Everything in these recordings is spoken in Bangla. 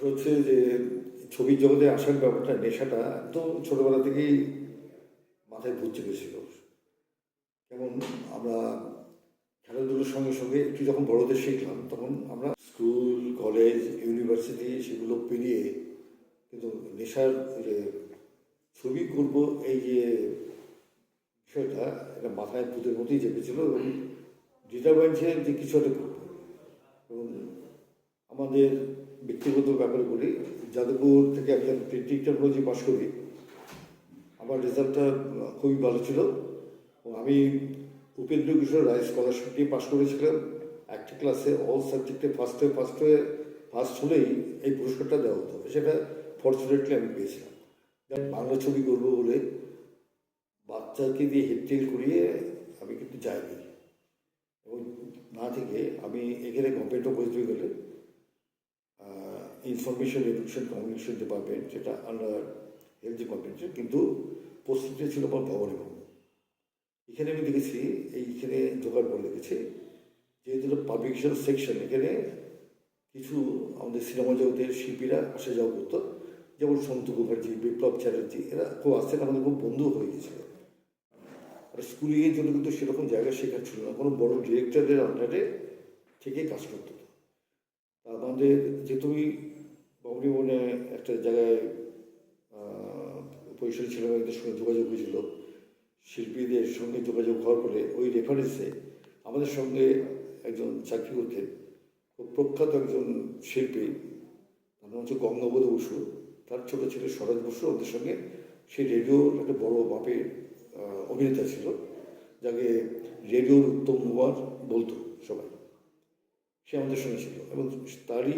আসলে হচ্ছে যে ছবির জগতে আসার ব্যাপারটা নেশাটা একদম ছোটবেলা থেকেই মাথায় ভূত চেপেছিল। যেমন আমরা খেলাধুলোর সঙ্গে সঙ্গে একটু যখন বড়দের শিখলাম তখন আমরা স্কুল কলেজ ইউনিভার্সিটি সেগুলো পেরিয়ে কিন্তু নেশার যে ছবি করব এই যে বিষয়টা এটা মাথায় ভূতের মতোই চেপেছিল এবং ডিটারমাইন্ড ছিলেন যে কিছু একটা করবো। এবং আমাদের ব্যক্তিগত ব্যাপারে বলি, যাদবপুর থেকে আমি যখন প্রিন্টিং টেকনোলজি পাস করি আমার রেজাল্টটা খুবই ভালো ছিল এবং আমি উপেন্দ্র কিশোর রায় স্কলারশিপ দিয়ে পাশ করেছিলাম। একটা ক্লাসে অল সাবজেক্টে ফার্স্ট হলেই এই পুরস্কারটা দেওয়া হতো, সেটা ফর্চুনেটলি আমি পেয়েছিলাম। বাংলা ছবি করবো বলে বাচ্চাকে দিয়ে হেডটেল করিয়ে আমি কিন্তু যাইনি এবং না থেকে আমি এখানে গভর্নমেন্ট অফ ওয়েস্ট বেঙ্গলে ইনফরমেশন এডুকেশন কমিউনিকেশন ডিপার্টমেন্ট, যেটা আন্ডার হেলথ ডিপার্টমেন্টের, কিন্তু পোস্টটা ছিল আমার ভবনে। এখানে আমি দেখেছি এইখানে ঢোকার পর দেখেছি যেহেতু পাবলিকেশন সেকশন, এখানে কিছু আমাদের সিনেমা জগতের শিল্পীরা আসা যাওয়া করতো, যেমন সন্তু মুখার্জি, বিপ্লব চ্যাটার্জি, এরা খুব আসতেন, আমাদের খুব বন্ধু হয়ে গেছিল। আর স্কুলিংয়ের জন্য কিন্তু সেরকম জায়গা শেখার ছিল না, কোনো বড় ডিরেক্টরের আন্ডারে থেকে কাজ করতে হতো। তা আমাদের যে তুমি বঙ্গবনে একটা জায়গায় পরিসরে ছেলেমেয়েদের সঙ্গে যোগাযোগ হয়েছিল, শিল্পীদের সঙ্গে যোগাযোগ হওয়ার পরে ওই রেফারেন্সে আমাদের সঙ্গে একজন চাকরি করতেন, খুব প্রখ্যাত একজন শিল্পী, তার নাম হচ্ছে গঙ্গাবোধ বসু, তার ছোটো ছেলে স্বরাজ বসু ওদের সঙ্গে সেই রেডিওর একটা বড় মাপের অভিনেতা ছিল, যাকে রেডিওর উত্তম কুমার বলতো সবাই। সে আমাদের সঙ্গে ছিল এবং তারই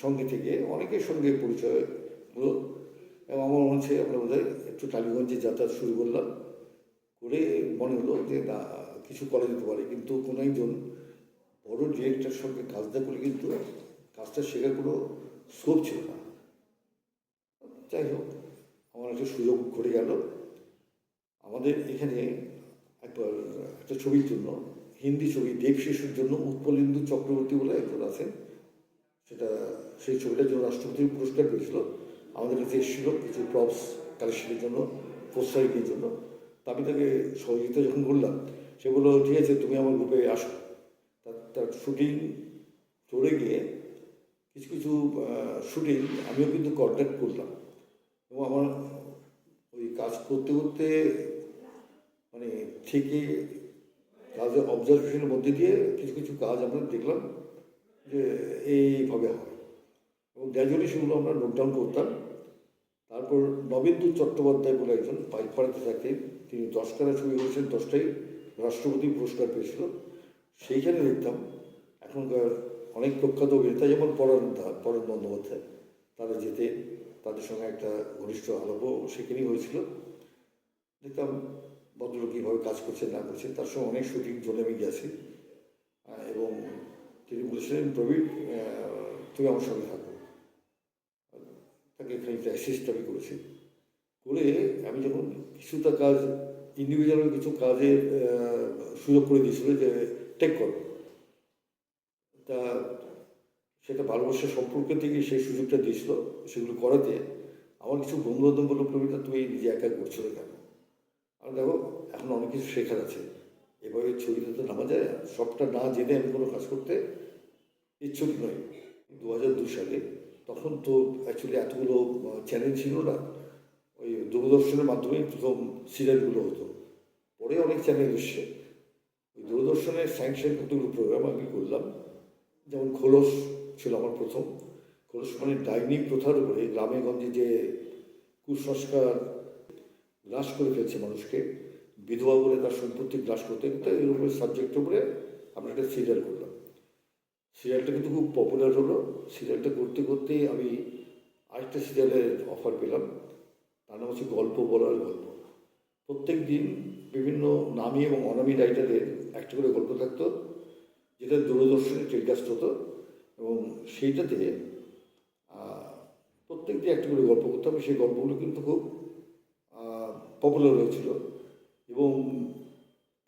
সঙ্গে থেকে অনেকের সঙ্গে পরিচয় হলো এবং আমার মনে হচ্ছে আমরা বোধহয় একটু টালিগঞ্জে যাতায়াত শুরু করলাম, করে মনে হলো যে না কিছু করা যেতে পারে, কিন্তু কোনো একজন বড় ডিরেক্টরের সঙ্গে কাজটা করে কিন্তু কাজটা শেখার কোনো স্কোপ ছিল না। যাই হোক, আমার একটা সুযোগ ঘটে গেল। আমাদের এখানে একবার একটা ছবির জন্য, হিন্দি ছবি দেব শিশুর জন্য উৎপলেন্দু চক্রবর্তী বলে একজন আছেন, সেটা সেই ছবিটার জন্য রাষ্ট্রপতির পুরস্কার পেয়েছিল। আমাদের কাছে এসেছিল কিছু প্রপস কালেকশনের জন্য, পোস্টারিংয়ের জন্য। তা আমি তাকে সহযোগিতা যখন করলাম, সে বললো ঠিক আছে তুমি আমার গ্রুপে আসো। তার শুটিং চলে গিয়ে কিছু কিছু শুটিং আমিও কিন্তু কন্ট্যাক্ট করলাম এবং আমার ওই কাজ করতে করতে মানে থেকে কাজের অবজারভেশনের মধ্যে দিয়ে কিছু কিছু কাজ আমরা দেখলাম যে এইভাবে হয় এবং গ্র্যাজুয়ালি সেগুলো আমরা নোট ডাউন করতাম। তারপর নবেন্দু চট্টোপাধ্যায় বলে একজন পাইকপাড়াতে থাকতেন, তিনি 10খানা ছবি করেছেন, 10টাই রাষ্ট্রপতি পুরস্কার পেয়েছিল। সেইখানে দেখতাম এখনকার অনেক প্রখ্যাত অভিনেতা যেমন পরাণ বন্দ্যোপাধ্যায়, তারা যেতে, তাদের সঙ্গে একটা ঘনিষ্ঠ আলাপও সেখানেই হয়েছিল। দেখতাম ভদ্রলোক কীভাবে কাজ করছেন না করছেন, তার সঙ্গে অনেক শুটিং জোনে আমি গেছি এবং তিনি বলেছিলেন প্রবীণ তুমি আমার সঙ্গে থাকো। তাকে খানিকটা অ্যাসিস্ট আমি করেছি, করে আমি যখন কিছুটা কাজ ইন্ডিভিজুয়াল কিছু কাজের সুযোগ করে দিয়েছিল যে টেক করো, তা সেটা ভালোবাসার সম্পর্ক থেকে সেই সুযোগটা দিয়েছিল। সেগুলো করাতে আমার কিছু বন্ধুবান্ধব বললো প্রবীণতা তুমি নিজে একা করছো না কেন? আর দেখো এখন অনেক কিছু শেখার আছে, এভাবে ছবিতে তো নামা যায়, সবটা না জেনে আমি কোনো কাজ করতে ইচ্ছুক নই। 2002 সালে তখন তো অ্যাকচুয়ালি এতগুলো চ্যানেল ছিল না, ওই দূরদর্শনের মাধ্যমেই প্রথম সিরিয়ালগুলো হতো, পরে অনেক চ্যানেল এসছে। ওই দূরদর্শনের স্যাংশন কতগুলো প্রোগ্রাম আমি করলাম, যেমন খোলস ছিল আমার প্রথম। খোলস মানে ডাইনি প্রথার উপরে গ্রামে গঞ্জে যে কুসংস্কার গ্রাস করে ফেলছে মানুষকে, বিধবা বলে তার সম্পত্তি গ্রাস করতে করতে এর উপরে সাবজেক্টের উপরে আমরা একটা সিরিয়াল করলাম। সিরিয়ালটা কিন্তু খুব পপুলার হলো। সিরিয়ালটা করতে করতে আমি আরেকটা সিরিয়ালের অফার পেলাম, তার নাম হচ্ছে গল্প বলার গল্প। প্রত্যেক দিন বিভিন্ন নামী এবং অনামী রাইটারের একটা করে গল্প থাকতো, যেটা দূরদর্শনে টেলিকাস্ট হতো এবং সেইটাতে প্রত্যেক দিন একটা করে গল্প করতাম। সেই গল্পগুলো কিন্তু খুব পপুলার হয়েছিল এবং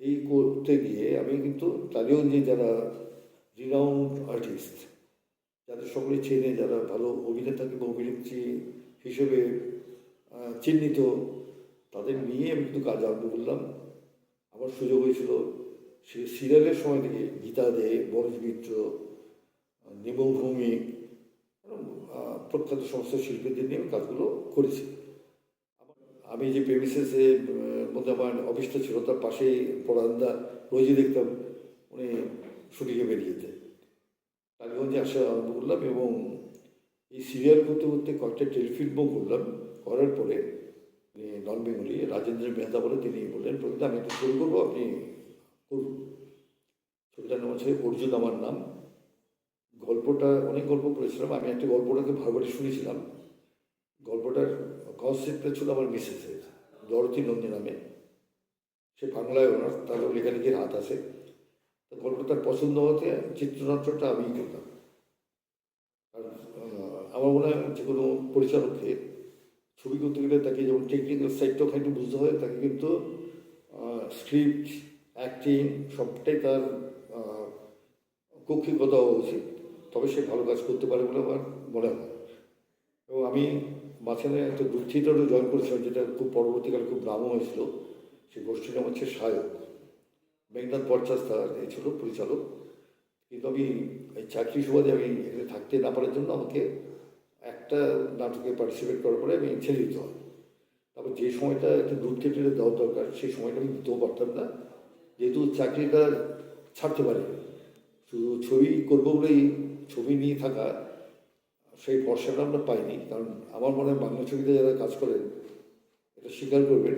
এই করতে গিয়ে আমি কিন্তু টালিগঞ্জে যারা রিনাউন্ড আর্টিস্ট, যাদের সকলে চেনে, যারা ভালো অভিনেতা কিংবা অভিনেত্রী হিসেবে চিহ্নিত, তাদের নিয়ে আমি কিন্তু কাজ আরম্ভ করলাম। আমার সুযোগ হয়েছিল সে সিরিয়ালের সময় থেকে গীতা দে, বরজ মিত্র, নিমো ভৌমিক, প্রখ্যাত সমস্ত শিল্পীদের নিয়ে আমি কাজগুলো করেছি। আমি যে প্রেমিসেসে মধ্যে আমার অফিসটা ছিল, তার পাশেই পরান্দা রোজই দেখতাম উনি শুটিংয়ে বেরিয়ে যেতে। টালিগঞ্জে আসা আরম্ভ করলাম এবং এই সিরিয়াল করতে করতে কয়েকটা টেলিফিল্মও করলাম। করার পরে নন বেঙ্গলি রাজেন্দ্র মেহতা বলে তিনি বললেন, প্রকৃত আমি একটা ছবি করবো, আপনি করুন। ছবিটার নাম হচ্ছে অর্জুন আমার নাম। গল্পটা অনেক গল্প পড়েছিলাম, আমি একটা গল্পটাকে ভালোভাবে শুনেছিলাম। গল্পটার কনসেপ্টটা ছিল আমার মিসেসের, দরতি নন্দী নামে। সে বাংলায় অনার্স, তার লেখালেখির হাত আছে। তো গল্পটা তার পছন্দ হতে চিত্রনাট্যটা আমিই করতাম। আর আমার মনে হয় যে কোনো পরিচালককে ছবি করতে গেলে তাকে যেমন টেকনিক্যাল সাইডটাও একটু বুঝতে হয়, তাকে কিন্তু স্ক্রিপ্ট, অ্যাক্টিং সবটাই তার কৌক্ষিকতা হওয়া উচিত, তবে সে ভালো কাজ করতে পারে বলে আমার মনে হয়। এবং আমি মাঝখানে একটা গ্রুপ থিয়েটারও জয়েন করেছিলাম, যেটা খুব পরবর্তীকালে খুব নামও হয়েছিল। সেই গোষ্ঠীর নাম হচ্ছে সায়ক। মেঘনাথ বরচাস তার ছিল পরিচালক। কিন্তু আমি এই চাকরি সুবাদে আমি এখানে থাকতে না পারার জন্য আমাকে একটা নাটকে পার্টিসিপেট করার পরে আমি ছেড়ে দিতে হয়। তারপর যে সময়টা একটা গ্রুপ থিয়েটারে দেওয়া দরকার, সেই সময়টা আমি দিতেও পারতাম না, যেহেতু চাকরিটা ছাড়তে পারি। শুধু ছবি করবো বলেই ছবি নিয়ে থাকা, সেই ভরসাটা আমরা পাইনি। কারণ আমার মনে হয় বাংলা ছবিতে যারা কাজ করেন এটা স্বীকার করবেন,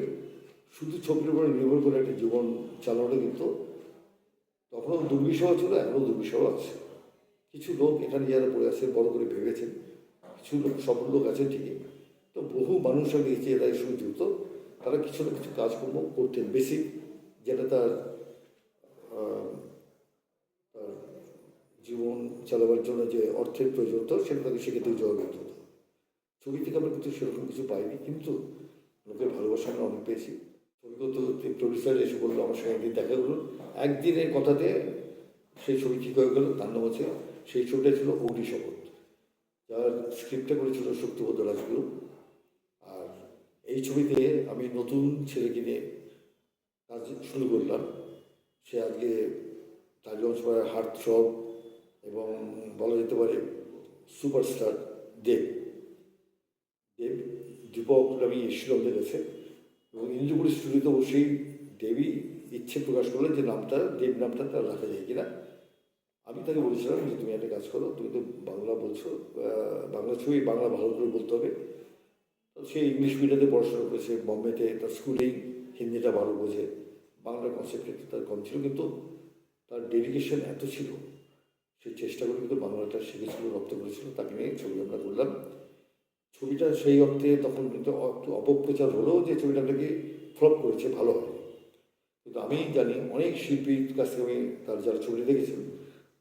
শুধু ছবির উপরে নির্ভর করে একটা জীবন চালানোটা কিন্তু তখনও দুর্বিষহ ছিল, এখনও দুর্বিষহ আছে। কিছু লোক এটা নিয়ে যারা পড়ে আছে বড় করে ভেবেছেন, কিছু লোক সফল লোক আছেন ঠিকই। তো বহু মানুষ আমি দেখছি এরা এর সঙ্গে যুক্ত, তারা কিছু না কিছু কাজকর্ম করতেন বেসিক, যেটা তার জীবন চালাবার জন্য যে অর্থের প্রয়োজন হতো সেটা তাকে সেক্ষেত্রে জোগাড় করতে হতো। ছবি থেকে আমরা কিন্তু সেরকম কিছু পাইনি, কিন্তু লোকের ভালোবাসা আমরা অনেক পেয়েছি। ছবি করতে প্রডিউসার এসে বললো আমার সঙ্গে একদিন দেখা করুন। একদিনের কথাতে সেই ছবি ঠিক হয়ে গেল। তার নাম হচ্ছে, সেই ছবিটা ছিল অগ্নিশপথ, যার স্ক্রিপ্টটা করেছিল শক্তিপদ রাজগুরু। আর এই ছবিতে আমি নতুন ছেলেকে নিয়ে কাজ শুরু করলাম। সে আজকে টালিগঞ্জ পাড়ার হার্টথ্রব এবং বলা যেতে পারে সুপারস্টার দেব। দীপক আমি এসেছিল আমাদের কাছে, এবং ইন্দ্রপুরি স্টুডিওতে বসেই দেবী ইচ্ছে প্রকাশ করলেন যে নামটা, দেব নামটা তার রাখা যায় কিনা। আমি তাকে বলেছিলাম যে তুমি একটা কাজ করো, তুমি তো বাংলা বলছো, বাংলা ছবি বাংলা ভালো করে বলতে হবে। তো সে ইংলিশ মিডিয়ামে পড়াশোনা করেছে বম্বেতে, তার স্কুলেই হিন্দিটা ভালো বোঝে, বাংলা কনসেপ্ট একটু তার কম ছিল, কিন্তু তার ডেডিকেশন এত ছিল, সে চেষ্টা করে কিন্তু বাংলাটা শিখেছিল, রপ্ত করেছিল। তাকে নিয়ে ছবি আমরা করলাম। ছবিটা সেই অর্থে তখন কিন্তু একটু অপপ্রচার হলেও যে ছবিটা নাকি ফ্লপ করেছে, ভালো হয়। কিন্তু আমি জানি অনেক শিল্পীর কাছ থেকে আমি তার যারা ছবিটা দেখেছিলাম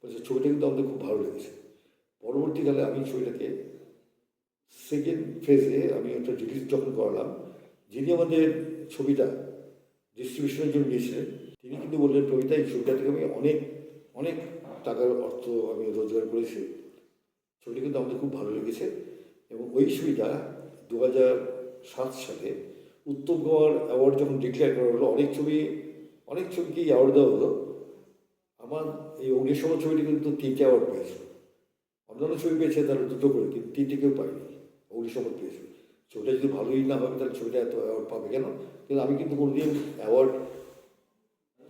বলছে ছবিটা কিন্তু আমাদের খুব ভালো লেগেছে। পরবর্তীকালে আমি ছবিটাকে সেকেন্ড ফেজে আমি একটা রিলিজ যখন করালাম, যিনি আমাদের ছবিটা ডিস্ট্রিবিউশনের জন্য নিয়েছিলেন, তিনি কিন্তু বললেন কবিতা এই ছবিটা থেকে আমি অনেক অনেক টাকার অর্থ আমি রোজগার করেছি। ছবিটা কিন্তু আমাদের খুব ভালো লেগেছে। এবং ওই ছবিটা 2007 সালে উত্তম কুমার অ্যাওয়ার্ড যখন ডিক্লেয়ার করা হলো, অনেক ছবিকেই অ্যাওয়ার্ড দেওয়া হলো। আমার এই অগ্নিশপথ ছবিটি কিন্তু 3টে অ্যাওয়ার্ড পেয়েছে। অন্যান্য ছবি পেয়েছে তারা 2টো করে, কিন্তু 3টে কেউ পায়নি, অগ্নিশপথ পেয়েছে। ছবিটা যদি ভালোই না হবে তাহলে ছবিটা এত অ্যাওয়ার্ড পাবে কেন? কিন্তু আমি কিন্তু কোনোদিন অ্যাওয়ার্ড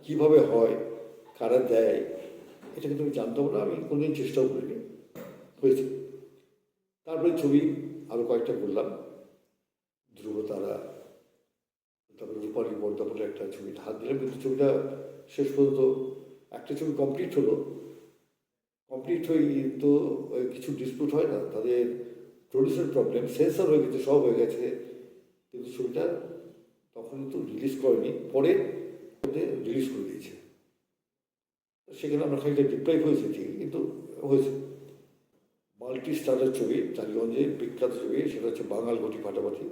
কীভাবে হয়, কারা দেয়, এটা কিন্তু আমি জানতাম না, আমি কোনোদিন চেষ্টাও করিনি, হয়েছে। তারপরে ছবি আরও কয়েকটা করলাম, ধ্রুবতারা, তারপরে রূপালী পর্দা বলে একটা ছবিটা হাত দিলাম, কিন্তু ছবিটা শেষ পর্যন্ত একটা ছবি কমপ্লিট হলো। কমপ্লিট হয়ে তো কিছু ডিসপিউট হয় না, তাদের প্রডিউসার প্রবলেম, সেন্সার হয়ে গেছে, সব হয়ে গেছে, কিন্তু ছবিটা তখন কিন্তু রিলিজ করেনি, পরে রিলিজ করে দিয়েছে। সেখানে আমরা খানিকটা ডিপ্রাইভ হয়েছে ঠিকই, কিন্তু হয়েছে। মাল্টি স্টারের ছবি, টালিগঞ্জে বিখ্যাত ছবি, সেটা হচ্ছে বাঙাল ঘটি ফাটাফাটি।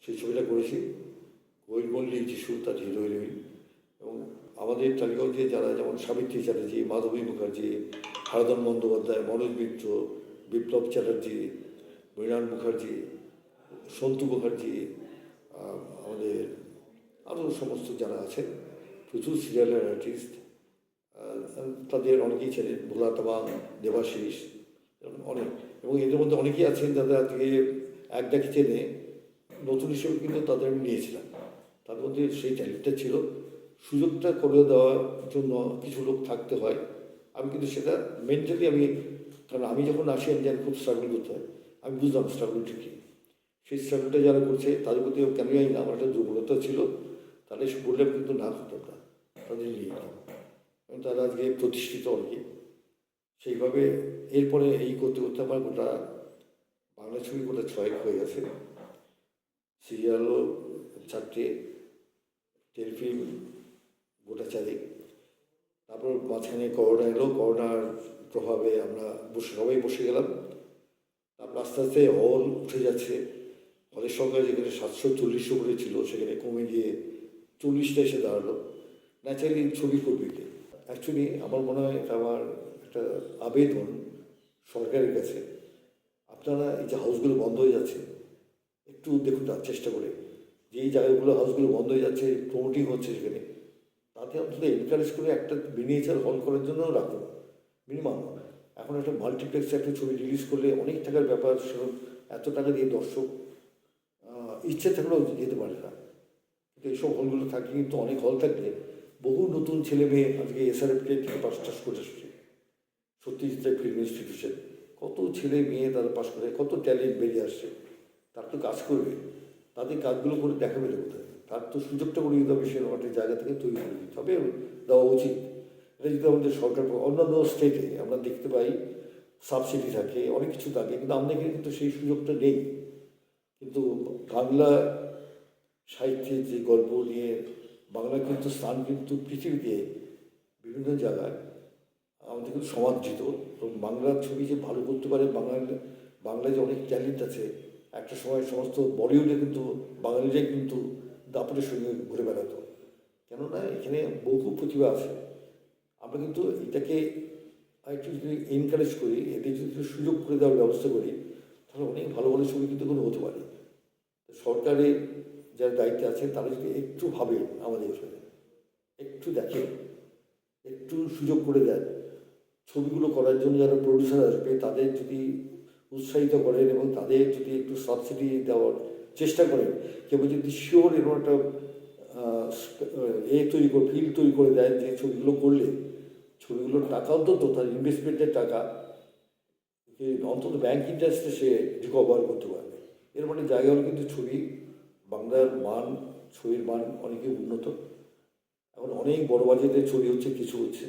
সেই ছবিটা করেছি। কোয়েল মল্লিক, যিশু তার হিরো হিরোইন। এবং আমাদের টালিগঞ্জে যারা, যেমন সাবিত্রী চ্যাটার্জি, মাধবী মুখার্জি, হারাধন বন্দ্যোপাধ্যায়, মনোজ মিত্র, বিপ্লব চ্যাটার্জি, মৃণাল মুখার্জি, সন্তু মুখার্জি, আমাদের আরও সমস্ত যারা আছেন প্রচুর সিরিয়ালের আর্টিস্ট, তাদের অনেকেই ছিলেন, ভোলা তামাং, দেবাশিস, এরকম অনেক। এবং এদের মধ্যে অনেকেই আছেন যাদের আজকে এক ডাকি চেনে নতুন হিসেবে কিন্তু তাদের আমি নিয়েছিলাম। তার মধ্যে সেই ট্যালেন্টটা ছিল, সুযোগটা করে দেওয়ার জন্য কিছু লোক থাকতে হয়। আমি কিন্তু সেটা মেন্টালি আমি, কারণ আমি যখন আসি আমি জানি খুব স্ট্রাগল করতে হয়, আমি বুঝলাম স্ট্রাগলটা কী। সেই স্ট্রাগলটা যারা করছে তাদের প্রতি কেন জানি না আমার একটা দুর্বলতা ছিল, তাহলে বললে কিন্তু না করতাম না, তাদের নিয়ে যেতাম এবং তারা আজকে প্রতিষ্ঠিত অনেকে। সেইভাবে এরপরে এই করতে করতে আমার গোটা বাংলা ছবি গোটা 6 হয়ে গেছে। সিরিয়ালও 4টে, টেলিফিল্ম গোটা 4। তারপর মাঝখানে করোনা এলো, করোনার প্রভাবে আমরা সবাই বসে গেলাম। তারপর আস্তে আস্তে হল উঠে যাচ্ছে, হলের সংখ্যা যেখানে 740 করে ছিল সেখানে কমে গিয়ে 40টা এসে দাঁড়ালো। ন্যাচারালি ছবি করবে কে? অ্যাকচুয়ালি আমার মনে হয় এটা আমার একটা আবেদন সরকারের কাছে, আপনারা এই যে হাউসগুলো বন্ধ হয়ে যাচ্ছে একটু দেখুন তার চেষ্টা করে, যে এই জায়গাগুলো হাউসগুলো বন্ধ হয়ে যাচ্ছে, প্রমোটিং হচ্ছে সেখানে, তাতে অন্তত এনকারেজ করে একটা মিনিয়েচার হল করার জন্য রাখুন মিনিমাম। এখন একটা মাল্টিপ্লেক্সে একটা ছবি রিলিজ করলে অনেক টাকার ব্যাপার, সেরকম এত টাকা দিয়ে দর্শক ইচ্ছে থাকলেও যেতে পারে না। কিন্তু এইসব হলগুলো থাকলে কিন্তু অনেক হল থাকলে বহু নতুন ছেলে মেয়ে আজকে এসআরএফকে থেকে পাস করে আসছে। সত্যজিৎ রায় ফিল্ম ইনস্টিটিউশন, কত ছেলে মেয়ে তারা পাস করে, কত ট্যালেন্ট বেরিয়ে আসছে। তার তো কাজ করবে, তাদের কাজগুলো করে দেখাবে না কোথায়, তার তো সুযোগটা করে দিতে হবে, সেরকম একটা জায়গা থেকে তৈরি করে দিতে হবে, দেওয়া উচিত। এটা যদি আমাদের সরকার, অন্যান্য স্টেটে আমরা দেখতে পাই সাবসিডি থাকে, অনেক কিছু থাকে, কিন্তু আমাদের এখানে কিন্তু সেই সুযোগটা নেই। কিন্তু বাংলা সাহিত্যের যে গল্প নিয়ে বাংলা কিন্তু স্থান কিন্তু পৃথিবীতে বিভিন্ন জায়গায় আমাদের কিন্তু সমাদৃত। এবং বাংলার ছবি যে ভালো করতে পারে, বাংলায় যে অনেক ট্যালেন্ট আছে, একটা সময় সমস্ত বলিউডে কিন্তু বাঙালিরাই কিন্তু দাপটের সঙ্গে ঘুরে বেড়াতো, কেননা এখানে বহু প্রতিভা আছে। আমরা কিন্তু এটাকে আরেকটু যদি এনকারেজ করি, এদের যদি সুযোগ করে দেওয়ার ব্যবস্থা করি, তাহলে অনেক ভালো ভালো ছবি কিন্তু কোনো হতে পারে। সরকারের যারা দায়িত্বে আছে তারা যদি একটু ভাবে, আমাদের একটু দেখে, একটু সুযোগ করে দেয়, ছবিগুলো করার জন্য যারা প্রডিউসার আসবে তাদের যদি উৎসাহিত করেন এবং তাদের যদি একটু সাবসিডি দেওয়ার চেষ্টা করেন, কেবল যদি শিওর এরকম একটা ফিল্ড তৈরি করে দেয় যে ছবিগুলো করলে ছবিগুলোর টাকা অন্তত তার ইনভেস্টমেন্টের টাকা অন্তত ব্যাংক ইন্টারেস্টে সে রিকভার করতে পারবে। এর মানে জায়গা হলো কিন্তু ছবি, বাংলার মান, ছবির মান অনেকই উন্নত। এখন অনেক বড় বাজেটের ছবি হচ্ছে, কিছু হচ্ছে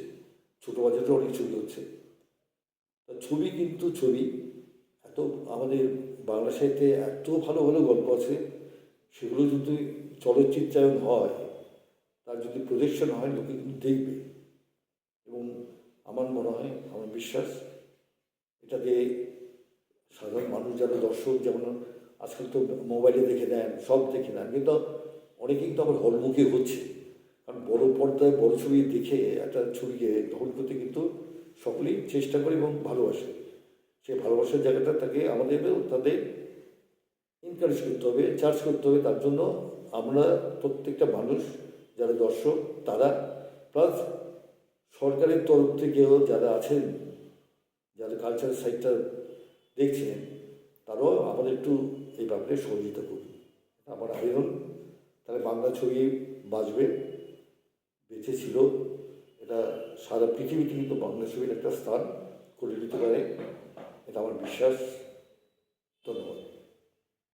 ছোটো বাজেটের অনেক ছবি হচ্ছে। ছবি কিন্তু ছবি এত, আমাদের বাংলা সাহিত্যে এত ভালো ভালো গল্প আছে, সেগুলো যদি চলচ্চিত্রায়ন হয়, তার যদি প্রজেকশন হয়, লোকে কিন্তু দেখবে। এবং আমার মনে হয়, আমার বিশ্বাস, এটাকে সাধারণ মানুষ যারা দর্শক, যেমন আজকাল তো মোবাইলে দেখে নেন, সব দেখে নেন, কিন্তু অনেকেই কিন্তু আবার হলমুখী হচ্ছে, কারণ বড় পর্দায় বড় ছবি দেখে একটা ছবিকে গ্রহণ করতে কিন্তু সকলেই চেষ্টা করে এবং ভালোবাসে। সেই ভালোবাসার জায়গাটা তাকে আমাদেরও তাদের এনকারেজ করতে হবে, চার্জ করতে হবে। তার জন্য আমরা প্রত্যেকটা মানুষ যারা দর্শক তারা, প্লাস সরকারের তরফ থেকেও যারা আছেন, যারা কালচারাল সাইডটা দেখছেন, তারাও আমাদের একটু এই ব্যাপারে সহযোগিতা করুন, আমার আবেদন। তাহলে বাংলা ছবি বাঁচবে, বেঁচে ছিল, এটা সারা পৃথিবীতে কিন্তু বাংলা ছবির একটা স্থান করে দিতে পারে, এটা আমার বিশ্বাস।